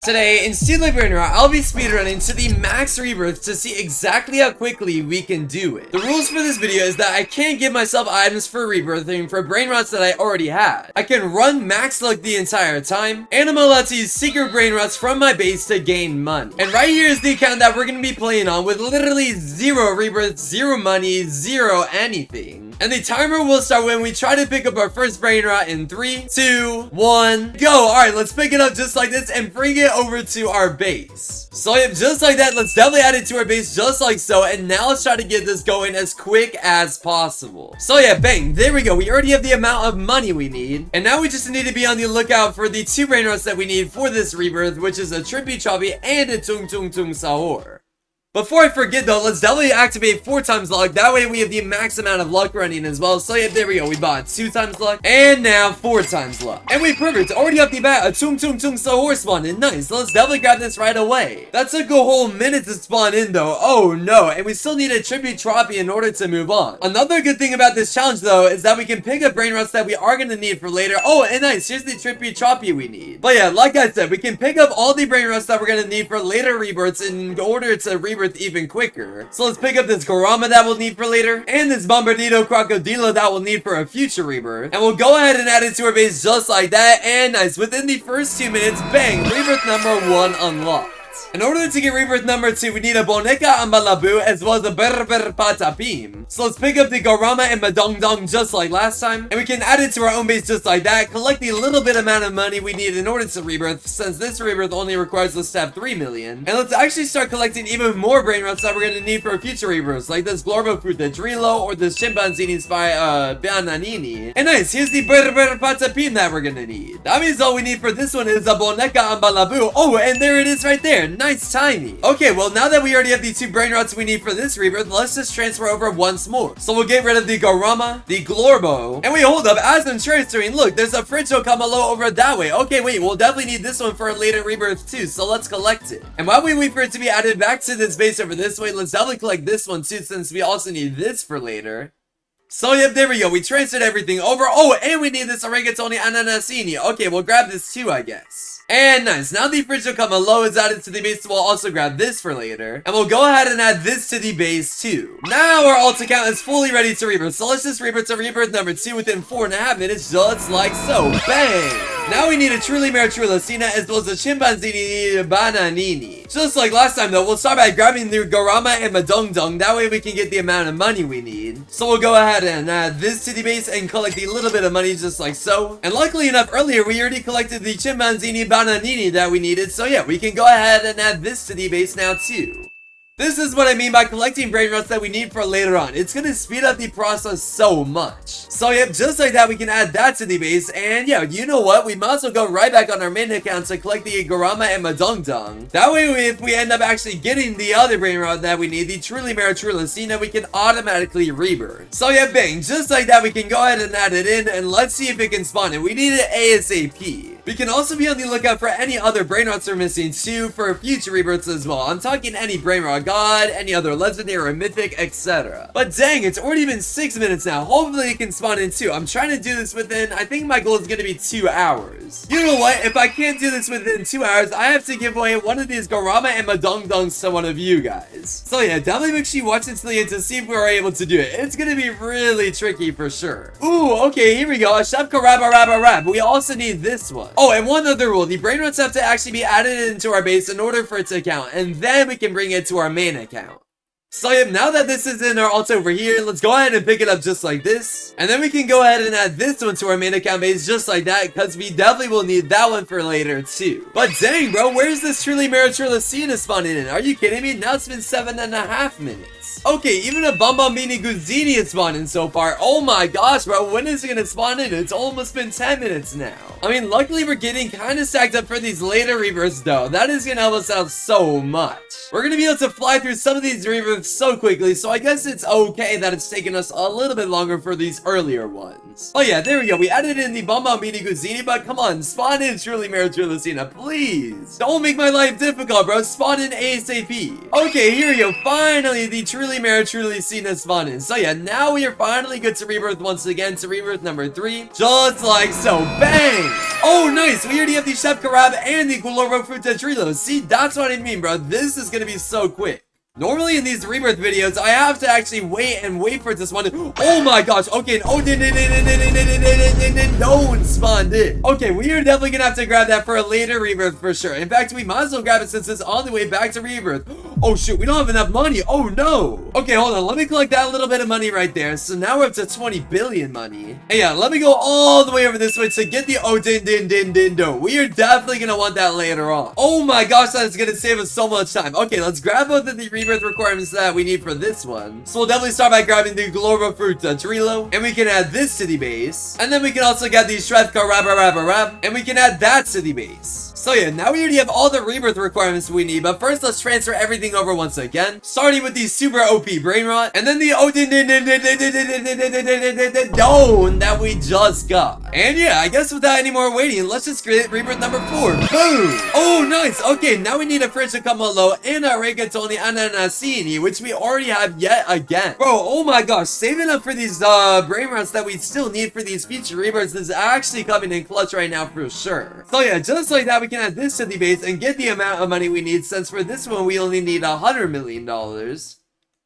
Today, in Brainrot, I'll be speedrunning to the max rebirth to see exactly how quickly we can do it. The rules for this video is that I can't give myself items for rebirthing for Brainrots that I already had. I can run max luck the entire time, and I'm allowed to use secret Brainrots from my base to gain money. And right here is the account that we're going to be playing on with literally 0 rebirth, 0 money, 0 anything. And the timer will start when we try to pick up our first Brainrot in 3, 2, 1, go! Alright, let's pick it up just like this and bring it over to our base. So yeah, just like that, let's definitely add it to our base just like so, and now let's try to get this going as quick as possible. So yeah, bang, there we go. We already have the amount of money we need, and now we just need to be on the lookout for the 2 Brainrots that we need for this rebirth, which is a Trippy Choppy and a Tung Tung Tung Sahur. Before I forget though, let's definitely activate 4 times luck. That way we have the max amount of luck running as well. So yeah, there we go. We bought 2 times luck and now 4 times luck. And we perfect. Already off the bat, a Tung Tung Tung Sahur spawned in. Nice. So let's definitely grab this right away. That took a whole minute to spawn in though. Oh no. And we still need a Trippy Troppy in order to move on. Another good thing about this challenge though is that we can pick up Brainrots that we are going to need for later. Oh, and nice. Here's the Trippy Troppy we need. But yeah, like I said, we can pick up all the Brainrots that we're going to need for later rebirths in order to rebirth even quicker. So let's pick up this Garama that we'll need for later, and this Bombardito Crocodilo that we'll need for a future rebirth. And we'll go ahead and add it to our base just like that, and nice. Within the first 2 minutes, bang, rebirth number 1 unlocked. In order to get rebirth number 2, we need a Boneca Ambalabu as well as a Berber Patapim. So let's pick up the Garama and Madong Dong just like last time, and we can add it to our own base just like that, collect the little bit amount of money we need in order to rebirth, since this rebirth only requires us to have 3 million. And let's actually start collecting even more Brainrots that we're going to need for future rebirths, like this Glorbo Fruit the Drilo or this Chimpanzini by Biananini. And nice, here's the Berber Patapim that we're going to need. That means all we need for this one is a Boneca Ambalabu. Oh, and there it is right there. Nice timing. Okay, well, now that we already have the 2 Brainrots we need for this rebirth, let's just transfer over once more. So we'll get rid of the Garama, the Glorbo, and wait, hold up, as I'm transferring, look, there's a Fritcho Kamalo over that way. Okay, wait, we'll definitely need this one for a later rebirth too, so let's collect it. And while we wait for it to be added back to this base over this way, let's definitely collect this one too, since we also need this for later. So yep, there we go. We transferred everything over. Oh, and we need this Oregatoni Ananasini. Okay, we'll grab this too, I guess. And nice. Now the Fritcho Kamalo is added to the base, so we'll also grab this for later. And we'll go ahead and add this to the base too. Now our alt account is fully ready to rebirth. So let's just rebirth to rebirth number 2 within 4.5 minutes, just like so. Bang! Now we need a Truly Maratrulacina as well as a Chimpanzini Bananini. Just like last time though, we'll start by grabbing the Garama and Madong Dong. That way we can get the amount of money we need. So we'll go ahead and add this to the base and collect a little bit of money just like so. And luckily enough, earlier we already collected the Chimpanzini Bananini that we needed. So yeah, we can go ahead and add this to the base now too. This is what I mean by collecting Brainrots that we need for later on. It's going to speed up the process so much. So yep, just like that, we can add that to the base. And yeah, you know what? We might as well go right back on our main account to collect the Garama and Madong Dong. That way, if we end up actually getting the other Brainrot that we need, the Truly Maratrulacina, we can automatically rebirth. So yeah, bang, just like that, we can go ahead and add it in. And let's see if it can spawn it. We need it ASAP. We can also be on the lookout for any other Brainrots we're missing too for future rebirths as well. I'm talking any Brainrot God, any other legendary or mythic, etc. But dang, it's already been 6 minutes now. Hopefully it can spawn in too. I'm trying to do this within, I think my goal is going to be 2 hours. You know what? If I can't do this within 2 hours, I have to give away one of these Garama and Madong Dongs to one of you guys. So yeah, definitely make sure you watch until the end to see if we're able to do it. It's going to be really tricky for sure. Ooh, okay, here we go. A Chef Karaba Rabba Rab. We also need this one. Oh, and one other rule. The Brainrots have to actually be added into our base in order for it to count, and then we can bring it to our main account. So yeah, now that this is in our alt over here, let's go ahead and pick it up just like this. And then we can go ahead and add this one to our main account base just like that, because we definitely will need that one for later too. But dang, bro, where's this Truly Maratrulacina spawning in? Are you kidding me? Now it's been 7.5 minutes. Okay, even a Bombambini Guzini is spawning so far. Oh my gosh, bro, when is it gonna spawn in? It's almost been 10 minutes now. I mean, luckily we're getting kind of stacked up for these later rebirths though. That is gonna help us out so much. We're gonna be able to fly through some of these rebirths rebirth so quickly, so I guess it's okay that it's taken us a little bit longer for these earlier ones. Oh yeah, there we go. We added in the Bombomini Guzini, but come on, spawn in Truly Marichulicina, please. Don't make my life difficult, bro. Spawn in ASAP. Okay, here we go. Finally, the Truly Marichulicina spawned in. So yeah, now we are finally good to rebirth once again, to rebirth number 3. Just like so. Bang! Oh, nice. We already have the Chef Carab and the Gloro Fruta Trilo. See, that's what I mean, bro. This is gonna be so quick. Normally in these rebirth videos, I have to actually wait for it to spawn in. Oh my gosh, okay, oh, no one spawned in. Okay, we are definitely gonna have to grab that for a later rebirth for sure. In fact, we might as well grab it since it's on the way back to rebirth. Oh shoot, we don't have enough money. Oh no. Okay, hold on, let me collect that little bit of money right there. So now we're up to 20 billion money. And yeah, let me go all the way over this way to get the do. We are definitely gonna want that later on. Oh my gosh, that is gonna save us so much time. Okay, let's grab both of the rebirth requirements that we need for this one. So we'll definitely start by grabbing the Gloro Fruta Trilo, and we can add this to the base. And then we can also get the Shred Carab, and we can add that to the base. So yeah, now we already have all the rebirth requirements we need, but first let's transfer everything over once again, starting with the super OP Brainrot, and then the Dome that we just got. And yeah, I guess without any more waiting, let's just create rebirth number 4. Boom! Oh, nice! Okay, now we need a French Camalo and a Regatoni Ananasini, which we already have yet again. Bro, oh my gosh, saving up for these Brainrots that we still need for these future rebirths is actually coming in clutch right now for sure. So yeah, just like that, we can add this to the base and get the amount of money we need, since for this one we only need $100 million.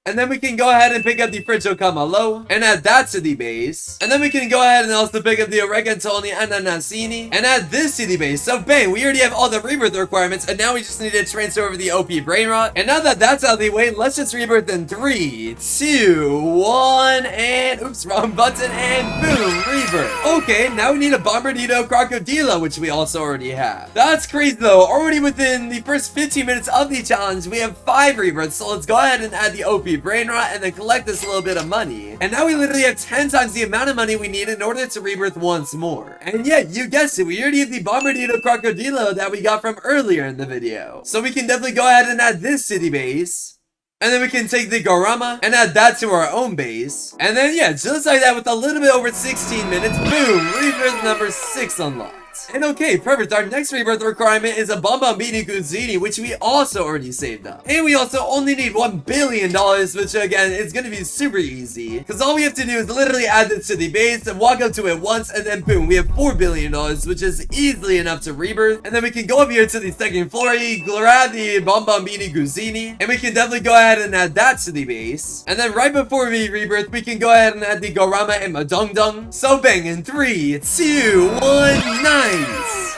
And then we can go ahead and pick up the Frencho Camalo and add that to the base. And then we can go ahead and also pick up the Oregantoni Ananasini and add this to the base. So bang, we already have all the rebirth requirements, and now we just need to transfer over the OP Brainrot. And now that that's out of the way, let's just rebirth in 3, 2, 1, and oops, wrong button, and boom, rebirth. Okay, now we need a Bombardino Crocodilo, which we also already have. That's crazy though. Already within the first 15 minutes of the challenge, we have 5 rebirths. So let's go ahead and add the OP Brainrot and then collect this little bit of money. And now we literally have 10 times the amount of money we need in order to rebirth once more. And yeah, you guessed it, we already have the Bombardino Crocodilo that we got from earlier in the video. So we can definitely go ahead and add this to the base. And then we can take the Garama and add that to our own base. And then yeah, just like that, with a little bit over 16 minutes, boom, rebirth number 6 unlocked. And okay, perfect. Our next rebirth requirement is a Bombomini Guzini, which we also already saved up. And we also only need $1 billion, which again, is going to be super easy. Because all we have to do is literally add this to the base and walk up to it once, and then boom, we have $4 billion, which is easily enough to rebirth. And then we can go up here to the second floor, grab the Bombomini Guzini, and we can definitely go ahead and add that to the base. And then right before we rebirth, we can go ahead and add the Garama and Madongdong. So bang, in 3, 2, 1, 9.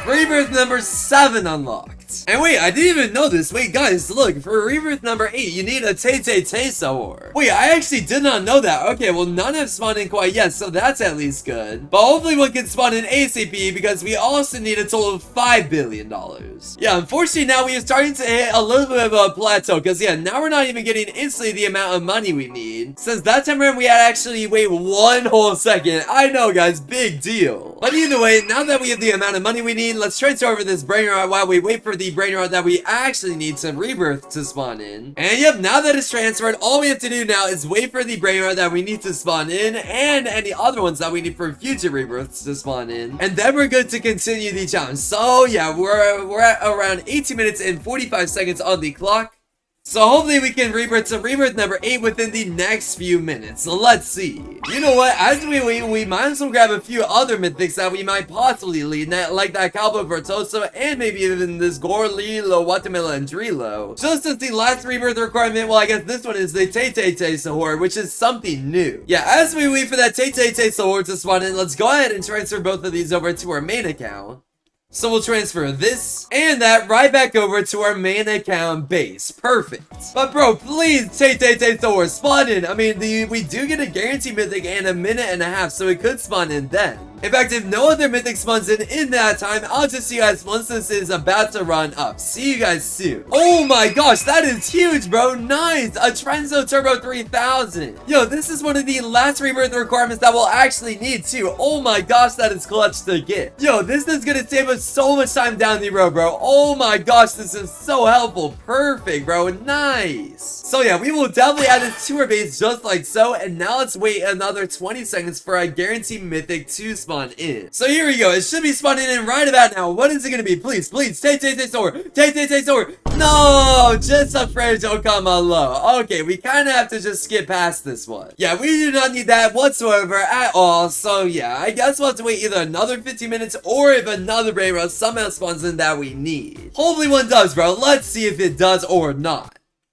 Rebirth number 7 unlocked. And wait, I didn't even know this. Wait, guys, look, for rebirth number 8, you need a Tay Sahur. Wait, I actually did not know that. Okay, well, none have spawned in quite yet, so that's at least good. But hopefully one can spawn in ASAP, because we also need a total of $5 billion. Yeah, unfortunately, now we are starting to hit a little bit of a plateau, because yeah, now we're not even getting instantly the amount of money we need. Since that time around, we had actually wait 1 whole second. I know, guys, big deal. But either way, now that we have the amount of money we need, let's transfer over this Brainrot while we wait for the Brainrot that we actually need to rebirth to spawn in. And yep, now that it's transferred, all we have to do now is wait for the Brainrot that we need to spawn in, and any other ones that we need for future rebirths to spawn in. And then we're good to continue the challenge. So yeah, we're at around 18 minutes and 45 seconds on the clock. So hopefully we can rebirth to rebirth number 8 within the next few minutes. So let's see. You know what? As we wait, we might as well grab a few other mythics that we might possibly lead, like that Calvo Vertoso, and maybe even this Gorlilo, Guatemala, and Drilo. Just as the last rebirth requirement, well, I guess this one is the Tay Sahur, which is something new. Yeah, as we wait for that Tay Sahur to spawn in, let's go ahead and transfer both of these over to our main account. So we'll transfer this and that right back over to our main account base. Perfect. But bro, please Tay Sahur spawn in. I mean, we do get a guaranteed mythic in a minute and a half, so it could spawn in then. In fact, if no other mythic spawns in that time, I'll just see you guys once this is about to run up. See you guys soon. Oh my gosh, that is huge, bro. Nice. A Trenzo Turbo 3000. Yo, this is one of the last rebirth requirements that we'll actually need too. Oh my gosh, that is clutch to get. Yo, this is gonna save us so much time down the road, bro. Oh my gosh, this is so helpful. Perfect, bro. Nice. So yeah, we will definitely add this to our base just like so. And now let's wait another 20 seconds for a guaranteed mythic to spawn in. So here we go. It should be spawning in right about now. What is it gonna be? Please, please. Tay sword. Tay sword. No, just a fragile comma low. Okay, we kind of have to just skip past this one. Yeah, we do not need that whatsoever at all. So yeah, I guess we'll have to wait either another 15 minutes or if another Brainrot somehow spawns in that we need. Hopefully one does, bro. Let's see if it does or not.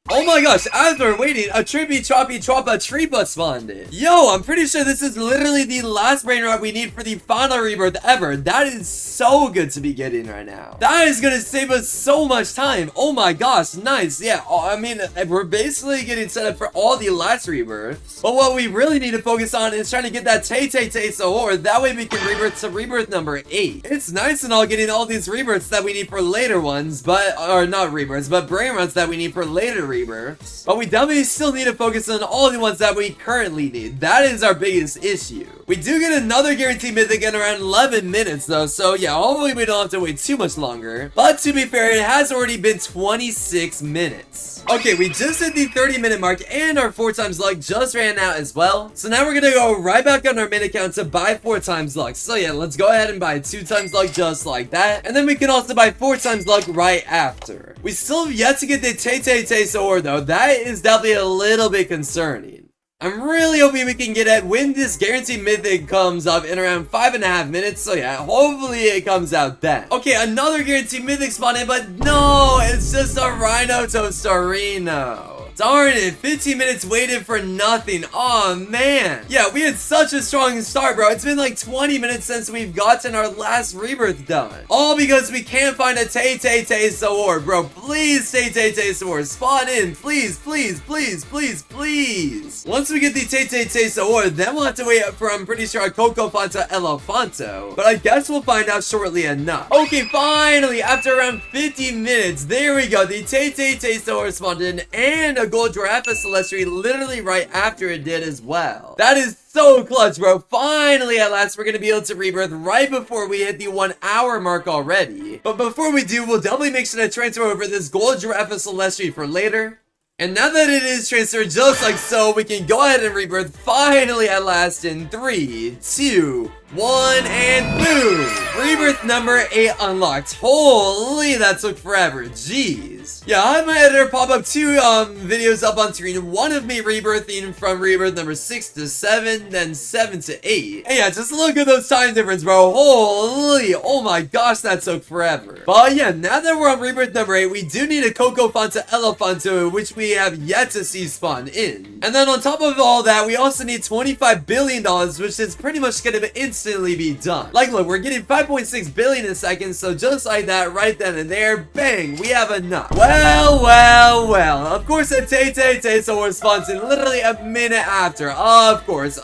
Oh my gosh, as we're waiting, a Trippy Choppy Troppa Treepa spawned in. Yo, I'm pretty sure this is literally the last Brainrot we need for the final rebirth ever. That is so good to be getting right now. That is gonna save us so much time. Oh my gosh, nice. Yeah, I mean, we're basically getting set up for all the last rebirths. But what we really need to focus on is trying to get that Tay Sahur. That way we can rebirth to rebirth number 8. It's nice and all getting all these rebirths that we need for later ones, but, or not rebirths, but Brainrots that we need for later rebirths. But we definitely still need to focus on all the ones that we currently need. That is our biggest issue. We do get another guaranteed mythic in around 11 minutes though, so yeah, hopefully we don't have to wait too much longer. But to be fair, it has already been 26 minutes. Okay, we just hit the 30-minute mark and our 4 times luck just ran out as well. So now we're gonna go right back on our min account to buy 4 times luck. So yeah, let's go ahead and buy 2 times luck just like that. And then we can also buy 4 times luck right after. We still have yet to get the Tay Sahur though. That is definitely a little bit concerning. I'm really hoping we can get it when this guaranteed mythic comes up in around 5.5 minutes. So yeah, hopefully it comes out then. Okay, another guaranteed mythic spawned in, but no, it's just a Rhino Tostarino. Darn it, 15 minutes waited for nothing. Oh man. Yeah, we had such a strong start, bro. It's been like 20 minutes since we've gotten our last rebirth done. All because we can't find a Tay Sahur, bro. Please, Tay Sahur, spawn in. Please, please, please, please, please. Once we get the Tay Sahur, then we'll have to wait for, I'm pretty sure, a Coco Fanta Elefanto. But I guess we'll find out shortly enough. Okay, finally, after around 50 minutes, there we go. The Tay Sahur spawned in, and a gold Giraffe Celestri literally right after it did as well. That is so clutch, bro. Finally, at last, we're gonna be able to rebirth right before we hit the 1 hour mark already. But before we do, we'll definitely make sure to transfer over this gold Giraffe Celestri for later. And now that it is transferred just like so, we can go ahead and rebirth finally at last in 3, 2, 1, and boom! Rebirth number 8 unlocked. Holy, that took forever. Jeez. Yeah, I had my editor pop up 2 videos up on screen. One of me rebirthing from rebirth number 6 to 7, then 7 to 8. And yeah, just look at those time difference, bro. Holy, oh my gosh, that took forever. But yeah, now that we're on rebirth number 8, we do need a Coco Fanta Elefanto, which we have yet to see spawn in. And then on top of all that, we also need $25 billion, which is pretty much gonna instantly be done. Like, look, we're getting 5.6 billion a second, so just like that, right then and there, bang, we have enough. Well, of course a Tay Sahur spawns in literally a minute after. Of course.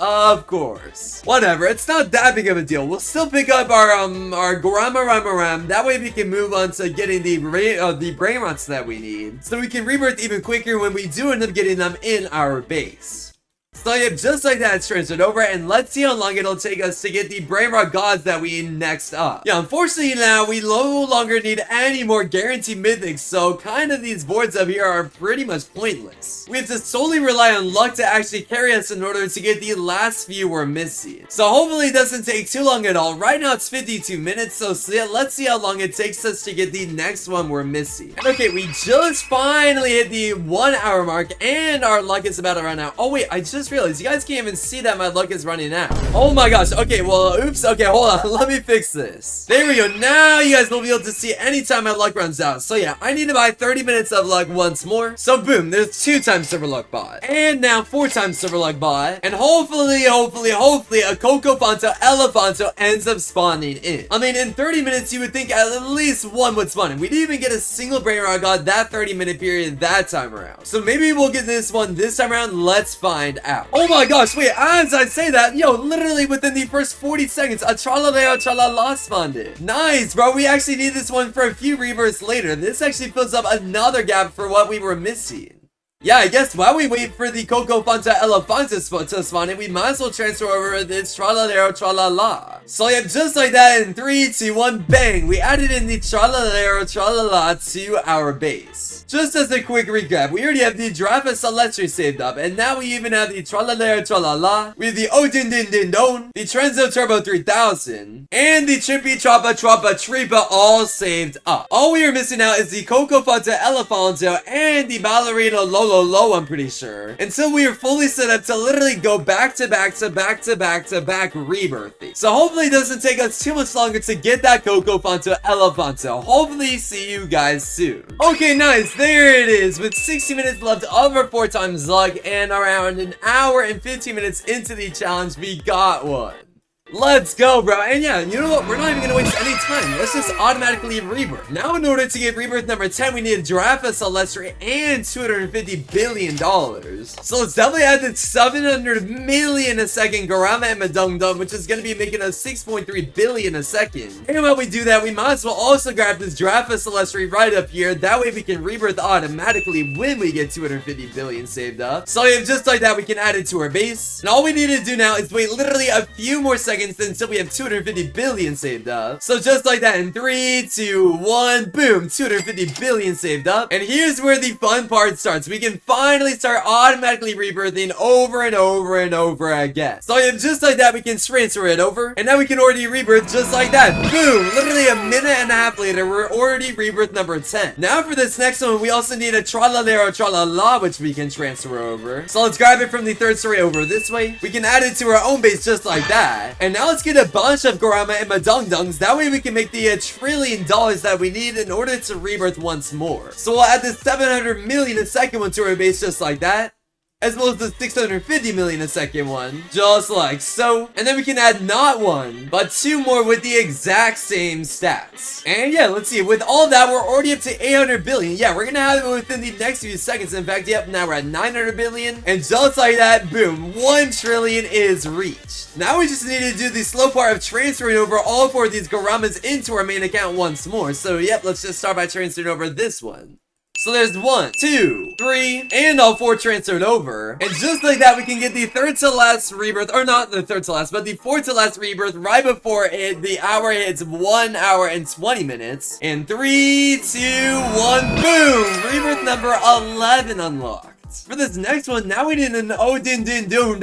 Whatever, it's not that big of a deal. We'll still pick up our Ram. That way we can move on to getting the Brainrots that we need, so we can rebirth even quicker when we do end up getting them in our base. So yeah, just like that, it's transferred over, and let's see how long it'll take us to get the Brainrot gods that we need next up. Yeah, unfortunately now, we no longer need any more guaranteed mythics, so kind of these boards up here are pretty much pointless. We have to solely rely on luck to actually carry us in order to get the last few we're missing. So hopefully it doesn't take too long at all. Right now it's 52 minutes, so yeah, let's see how long it takes us to get the next one we're missing. And okay, we just finally hit the 1 hour mark, and our luck is about to run out. Oh wait, I just realized you guys can't even see that my luck is running out. Oh my gosh. Okay, well, oops. Okay, hold on. Let me fix this. There we go. Now you guys will be able to see anytime my luck runs out. So yeah, I need to buy 30 minutes of luck once more. So boom, there's 2 times silver luck bought. And now 4 times silver luck bought. And hopefully, a Coco Fanta Elefanto ends up spawning in. I mean, in 30 minutes, you would think at least one would spawn in. We didn't even get a single Brainrot god that 30-minute period that time around. So maybe we'll get this one this time around. Let's find out. out. Oh my gosh, wait, as I say that, yo, literally within the first 40 seconds, a Tralaleo Tralala spawned it. Nice, bro. We actually need this one for a few rebirths later. This actually fills up another gap for what we were missing. Yeah, I guess while we wait for the Coco Fanta Elefanta to spawn in, we might as well transfer over this Tralalero Tralala. So yeah, just like that, in 3, 2, 1, bang! We added in the Tralalero Tralala to our base. Just as a quick recap, we already have the Giraffe Celestri saved up, and now we even have the Tralalero Tralala, we have the Odin Din Din Don, the Trenzo Turbo 3000, and the Chimpy Trappa Trappa Tripa all saved up. All we are missing now is the Coco Fanta Elefanto and the Ballerina Low, I'm pretty sure. Until we are fully set up to literally go back to back rebirthing. So hopefully it doesn't take us too much longer to get that Coco Fanta Elefanto. Hopefully see you guys soon. Okay, nice. There it is. With 60 minutes left of our 4 times luck and around an hour and 15 minutes into the challenge, we got one. Let's go, bro. And yeah, you know what? We're not even gonna waste any time. Let's just automatically rebirth. Now, in order to get rebirth number 10, we need a Giraffe Celestri and $250 billion. So let's definitely add the 700 million a second Garama and Madung Dum, which is gonna be making us 6.3 billion a second. And while we do that, we might as well also grab this Giraffe Celestri right up here. That way we can rebirth automatically when we get 250 billion saved up. So yeah, just like that, we can add it to our base. And all we need to do now is wait literally a few more seconds until we have 250 billion saved up. So just like that, in 3, 2, 1, boom, 250 billion saved up. And here's where the fun part starts. We can finally start automatically rebirthing over and over again. So yeah, just like that, we can transfer it over. And now we can already rebirth just like that. Boom! Literally a minute and a half later, we're already rebirth number 10. Now for this next one, we also need a Tralalero Tralala, which we can transfer over. So let's grab it from the 3rd story over this way. We can add it to our own base just like that. And now let's get a bunch of Garama and Madung Dungs. That way we can make the $1 trillion that we need in order to rebirth once more. So we'll add the 700 million a second one to our base just like that, as well as the 650 million a second one, just like so. And then we can add not 1, but 2 more with the exact same stats. And yeah, let's see, with all that, we're already up to 800 billion. Yeah, we're gonna have it within the next few seconds. In fact, yep, now we're at 900 billion. And just like that, boom, 1 trillion is reached. Now we just need to do the slow part of transferring over all 4 of these Garamas into our main account once more. So yep, let's just start by transferring over this one. So there's 1, 2, 3, and all 4 transferred over. And just like that, we can get the 3rd to last rebirth, or not the 3rd to last, but the 4th to last rebirth right before the hour hits 1 hour and 20 minutes. And 3, 2, 1, boom! Rebirth number 11 unlocked. For this next one, now we need an Odin Din Don and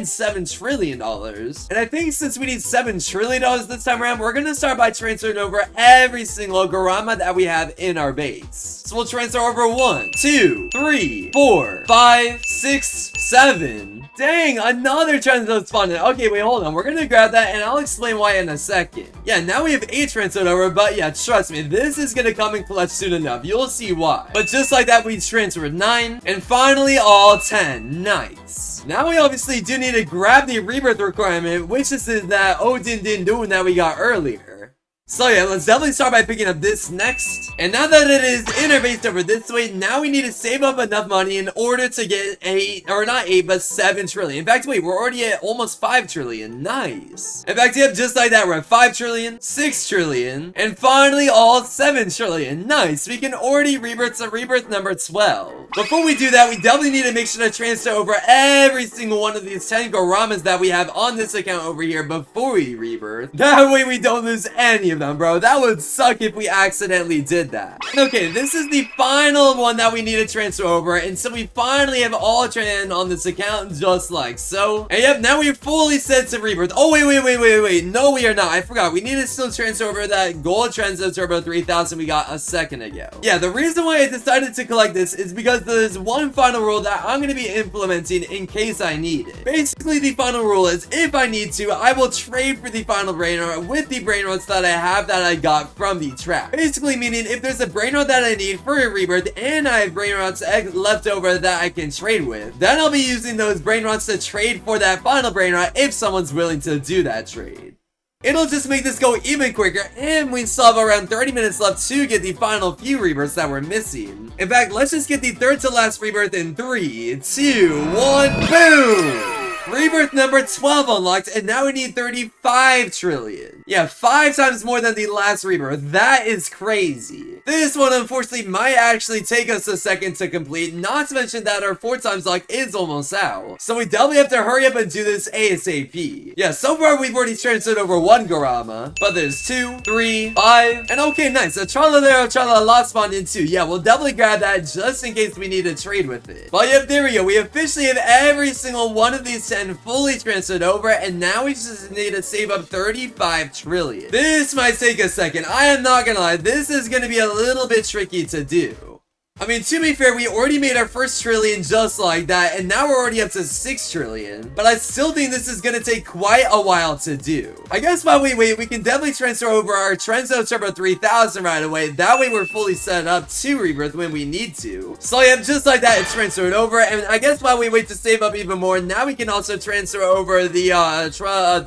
$7 trillion. And I think since we need $7 trillion this time around, we're gonna start by transferring over every single Garama that we have in our base. So we'll transfer over 1, 2, 3, 4, 5, 6, 7. Dang, another transfer spawned in. Okay, wait, hold on. We're gonna grab that and I'll explain why in a second. Yeah, now we have 8 transferred over, but yeah, trust me, this is gonna come in clutch soon enough. You'll see why. But just like that, we transferred 9, and finally all 10. Nice. Now we obviously do need to grab the rebirth requirement, which is that Odin Din Don that we got earlier. So yeah, let's definitely start by picking up this next. And now that it is interbased over this way, now we need to save up enough money in order to get 8, or not 8, but 7 trillion. In fact, wait, we're already at almost 5 trillion. Nice. In fact, yep, just like that, we're at 5 trillion, 6 trillion, and finally all 7 trillion. Nice. We can already rebirth to rebirth number 12. Before we do that, we definitely need to make sure to transfer over every single one of these 10 Garamas that we have on this account over here before we rebirth. That way we don't lose any of them, bro. That would suck if we accidentally did that. Okay, this is the final one that we need to transfer over, and so we finally have all tran on this account just like so. And yep, now we're fully set to rebirth. Oh, wait. No, we are not. I forgot. We need to still transfer over that gold Trenzo Turbo 3000 we got a second ago. Yeah, the reason why I decided to collect this is because there's one final rule that I'm going to be implementing in case I need it. Basically, the final rule is if I need to, I will trade for the final Brainrot with the Brainrots that I have that I got from the trap. Basically meaning if there's a Brainrot that I need for a rebirth and I have Brainrots left over that I can trade with, then I'll be using those Brainrots to trade for that final Brainrot if someone's willing to do that trade. It'll just make this go even quicker, and we still have around 30 minutes left to get the final few rebirths that we're missing. In fact, let's just get the third to last rebirth in 3, 2, 1, boom! Rebirth number 12 unlocked, and now we need 35 trillion. Yeah, 5 times more than the last rebirth. That is crazy. This one, unfortunately, might actually take us a second to complete, not to mention that our 4 times luck is almost out. So we definitely have to hurry up and do this ASAP. Yeah, so far we've already transferred over 1 Garama, but there's 2, 3, 5, and okay, nice. A Tralala spawned in 2. Yeah, we'll definitely grab that just in case we need to trade with it. But yep, there we go. We officially have every single one of these 10 fully transferred over, and now we just need to save up 35 trillion. This might take a second. I am not gonna lie, this is gonna be a little bit tricky to do. I mean, to be fair, we already made our first trillion just like that, and now we're already up to 6 trillion. But I still think this is gonna take quite a while to do. I guess while we wait, we can definitely transfer over our Trenzo Turbo 3000 right away. That way we're fully set up to rebirth when we need to. So yeah, just like that, it's transferred over. And I guess while we wait to save up even more, now we can also transfer over the Tralala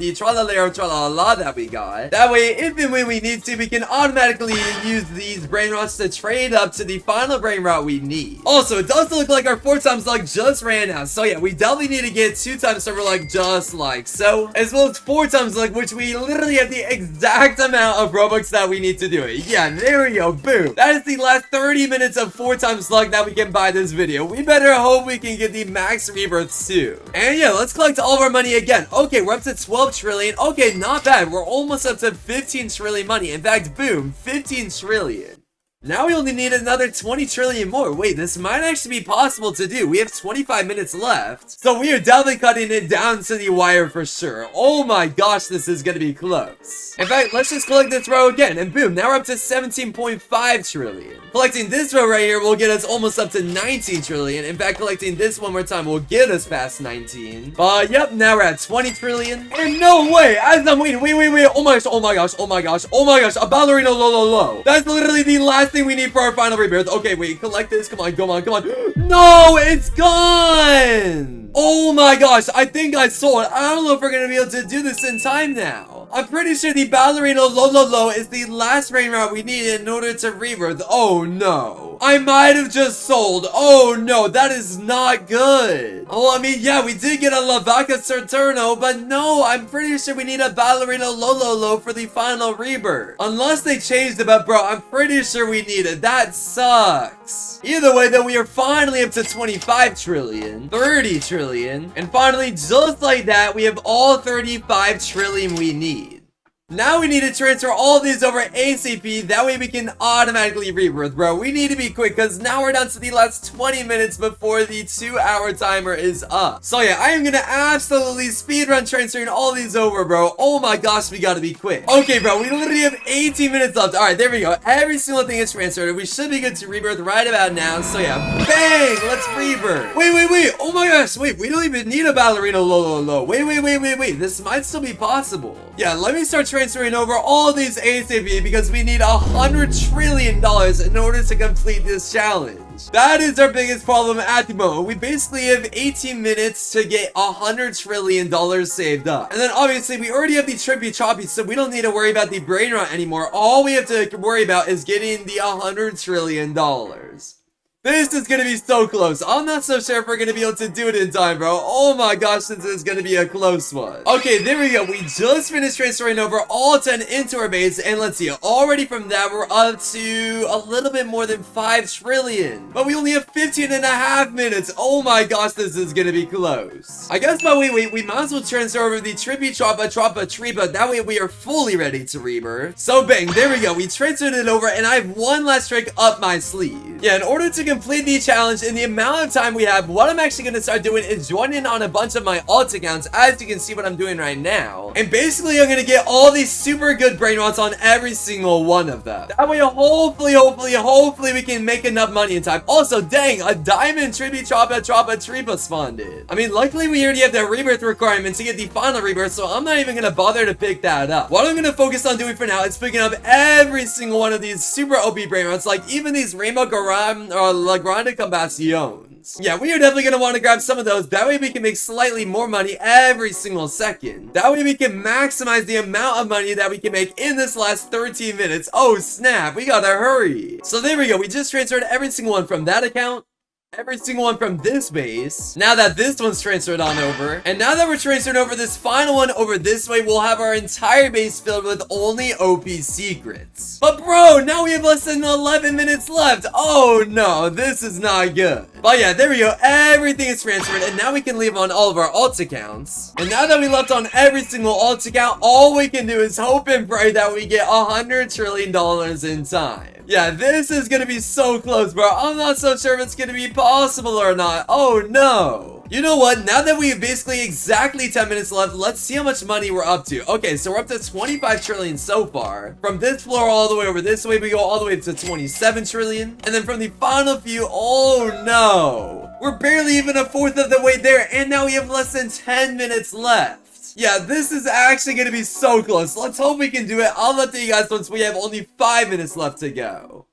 that we got. That way, if and when we need to, we can automatically use these Brainrots to trade up to the final Brainrot we need. Also, it does look like our 4 times luck just ran out. So yeah, we definitely need to get 2 times server luck just like so, as well as 4 times luck, which we literally have the exact amount of Robux that we need to do it. Yeah, there we go. Boom. That is the last 30 minutes of 4 times luck that we can buy this video. We better hope we can get the max rebirths too. And yeah, let's collect all of our money again. Okay, we're up to 12 trillion. Okay, not bad. We're almost up to 15 trillion money. In fact, boom, 15 trillion. Now we only need another 20 trillion more. Wait, this might actually be possible to do. We have 25 minutes left. So we are definitely cutting it down to the wire for sure. Oh my gosh, this is gonna be close. In fact, let's just collect this row again. And boom, now we're up to 17.5 trillion. Collecting this row right here will get us almost up to 19 trillion. In fact, collecting this one more time will get us past 19. But yep, now we're at 20 trillion. And no way, as I'm waiting, wait. Oh my gosh, a ballerina low. That's literally the last thing we need for our final rebirth. Okay, wait, collect this. Come on. No, it's gone. Oh my gosh, I think I saw it. I don't know if we're gonna be able to do this in time now. I'm pretty sure the ballerina low is the last Brainrot we need in order to rebirth. Oh no, I might have just sold. Oh no, that is not good. Oh, I mean, yeah, we did get a La Vaca Saturno, but no, I'm pretty sure we need a ballerina low for the final rebirth. Unless they changed it, but bro, I'm pretty sure we need it. That sucks. Either way, though, we are finally up to 25 trillion, 30 trillion, and finally, just like that, we have all 35 trillion we need. Now we need to transfer all of these over ASAP, that way we can automatically rebirth, bro. We need to be quick, because now we're down to the last 20 minutes before the 2-hour timer is up. So yeah, I am gonna absolutely speedrun transferring all these over, bro. Oh my gosh, we gotta be quick. Okay, bro, we literally have 18 minutes left. Alright, there we go. Every single thing is transferred. We should be good to rebirth right about now. So yeah, bang! Let's rebirth. Wait. Oh my gosh, wait, we don't even need a ballerina low. Wait. This might still be possible. Yeah, let me start transferring over all these ASAP because we need $100 trillion in order to complete this challenge. That is our biggest problem at the moment. We basically have 18 minutes to get $100 trillion saved up. And then obviously we already have the Trippy Choppy, so we don't need to worry about the Brainrot anymore. All we have to worry about is getting the $100 trillion. This is gonna be so close. I'm not so sure if we're gonna be able to do it in time, bro. Oh my gosh, this is gonna be a close one. Okay, there we go. We just finished transferring over all 10 into our base, and let's see. Already from that, we're up to a little bit more than 5 trillion. But we only have 15.5 minutes. Oh my gosh, this is gonna be close. I guess while we wait, we might as well transfer over the Trippy Tripa. That way we are fully ready to rebirth. So bang, there we go. We transferred it over, and I have one last trick up my sleeve. Yeah, in order to complete the challenge in the amount of time we have, what I'm actually going to start doing is joining on a bunch of my alt accounts, as you can see what I'm doing right now. And basically, I'm going to get all these super good Brainrots on every single one of them. That way, hopefully, we can make enough money in time. Also, dang, a diamond Tripa spawned it. I mean, luckily, we already have the rebirth requirement to get the final rebirth, so I'm not even going to bother to pick that up. What I'm going to focus on doing for now is picking up every single one of these super OP Brainrots, like even these Rainbow Garam or La Grande Combaciones. tokens. Yeah, we are definitely going to want to grab some of those. That way we can make slightly more money every single second. That way we can maximize the amount of money that we can make in this last 13 minutes. Oh snap, we gotta hurry. So there we go. We just transferred every single one from that account, every single one from this base. Now that this one's transferred on over, and now that we're transferring over this final one over this way, we'll have our entire base filled with only OP secrets. But bro, now we have less than 11 minutes left. Oh no, this is not good. But yeah, there we go. Everything is transferred, and now we can leave on all of our alt accounts. And now that we left on every single alt account, all we can do is hope and pray that we get $100 trillion in time. Yeah, this is gonna be so close, bro. I'm not so sure if it's gonna be possible or not. Oh no. You know what? Now that we have basically exactly 10 minutes left, let's see how much money we're up to. Okay, so we're up to 25 trillion so far. From this floor all the way over this way, we go all the way up to 27 trillion. And then from the final few, oh no. We're barely even a fourth of the way there, and now we have less than 10 minutes left. Yeah, this is actually going to be so close. Let's hope we can do it. I'll update you guys once we have only 5 minutes left to go.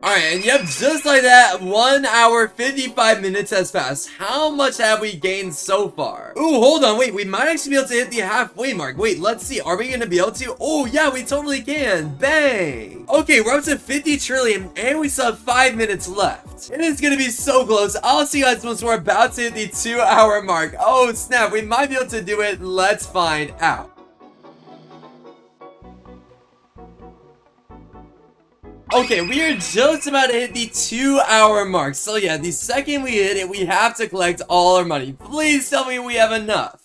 Alright, and yep, just like that, 1 hour, 55 minutes has passed. How much have we gained so far? Ooh, hold on, wait, we might actually be able to hit the halfway mark. Wait, let's see, are we gonna be able to? Oh, yeah, we totally can. Bang! Okay, we're up to 50 trillion, and we still have 5 minutes left. It is gonna be so close. I'll see you guys once we're about to hit the 2 hour mark. Oh, snap, we might be able to do it. Let's find out. Okay, we are just about to hit the 2 hour mark. So yeah, the second we hit it, we have to collect all our money. Please tell me we have enough.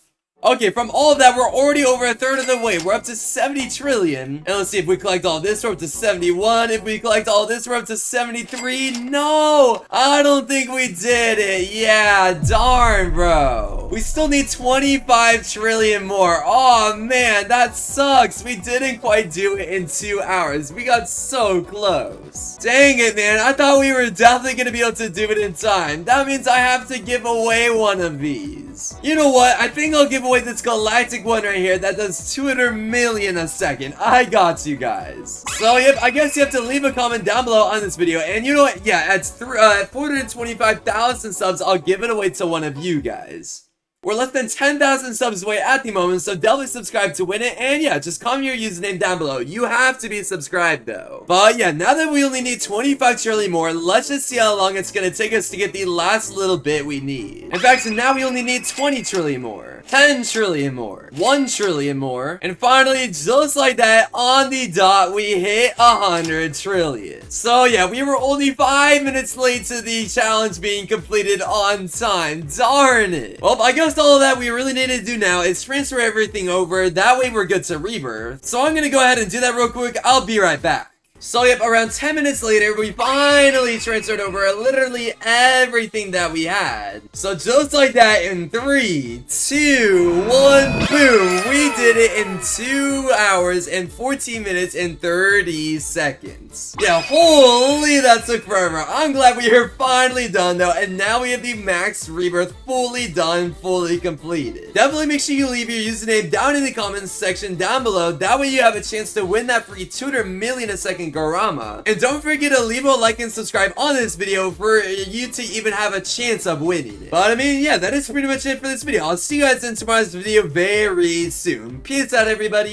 Okay, from all of that, we're already over a third of the way. We're up to 70 trillion. And let's see, if we collect all this, we're up to 71. If we collect all this, we're up to 73. No, I don't think we did it. Yeah, darn, bro. We still need 25 trillion more. Oh, man, that sucks. We didn't quite do it in 2 hours. We got so close. Dang it, man. I thought we were definitely going to be able to do it in time. That means I have to give away one of these. You know what? I think I'll give away this galactic one right here that does 200 million a second. I got you guys. So, yep, I guess you have to leave a comment down below on this video. And you know what? Yeah, at 425,000 subs, I'll give it away to one of you guys. We're less than 10,000 subs away at the moment, so definitely subscribe to win it. And yeah, just comment your username down below. You have to be subscribed though. But yeah, now that we only need 25 trillion more, let's just see how long it's gonna take us to get the last little bit we need. In fact, so now we only need 20 trillion more, 10 trillion more, 1 trillion more, and finally, just like that, on the dot, we hit 100 trillion. So yeah, we were only 5 minutes late to the challenge being completed on time. Darn it. Well, I guess all of that we really need to do now is transfer everything over. That way we're good to rebirth. So I'm gonna go ahead and do that real quick. I'll be right back. So yep, around 10 minutes later, we finally transferred over literally everything that we had. So just like that, in 3, 2, 1, boom, we did it in 2 hours and 14 minutes and 30 seconds. Yeah, holy, that took forever. I'm glad we are finally done though, and now we have the max rebirth fully done, fully completed. Definitely make sure you leave your username down in the comments section down below. That way you have a chance to win that free 200 million a second Gorama. And don't forget to leave a like and subscribe on this video for you to even have a chance of winning it. But I mean, yeah, that is pretty much it for this video. I'll see you guys in tomorrow's video very soon. Peace out, everybody.